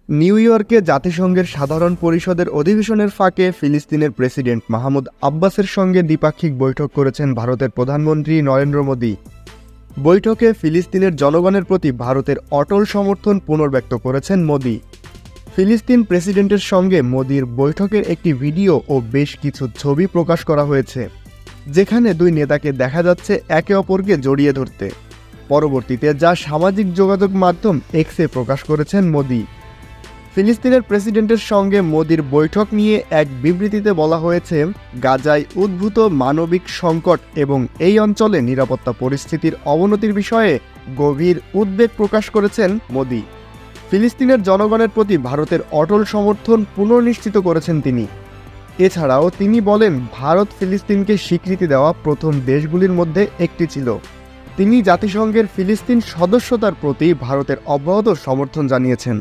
New ইয়র্কে জাতিসংঘের সাধারণ পরিষদের অধিবেশনের ফাঁকে ফিলিস্তিনের প্রেসিডেন্ট মাহমুদ আব্বাসের সঙ্গে দ্বিপাক্ষিক বৈঠক করেছেন ভারতের প্রধানমন্ত্রী নরেন্দ্র মোদী। বৈঠকে ফিলিস্তিনের জনগণের প্রতি ভারতের অটল সমর্থন পুনর্ব্যক্ত করেছেন মোদী। ফিলিস্তিন প্রেসিডেন্টের সঙ্গে মোদীর বৈঠকের একটি ভিডিও ও বেশ কিছু ছবি প্রকাশ করা হয়েছে, যেখানে দুই নেতাকে দেখা যাচ্ছে একে অপরকে জড়িয়ে ধরতে। পরবর্তীতে যা সামাজিক যোগাযোগ মাধ্যম এক্সে প্রকাশ করেছেন মোদী। ফিলিস্তিনের প্রেসিডেন্টের সঙ্গে মোদীর বৈঠক নিয়ে এক বিবৃতিতে বলা হয়েছে, গাজায় উদ্ভূত মানবিক সংকট এবং এই অঞ্চলে নিরাপত্তা পরিস্থিতির অবনতির বিষয়ে গভীর উদ্বেগ প্রকাশ করেছেন মোদী। ফিলিস্তিনের জনগণের প্রতি ভারতের অটল সমর্থন পুনর্নিশ্চিত করেছেন তিনি। এছাড়াও তিনি বলেন, ভারত ফিলিস্তিনকে স্বীকৃতি দেওয়া প্রথম দেশগুলির মধ্যে একটি ছিল। তিনি জাতিসংঘের ফিলিস্তিন সদস্যতার প্রতি ভারতের অব্যাহত সমর্থন জানিয়েছেন।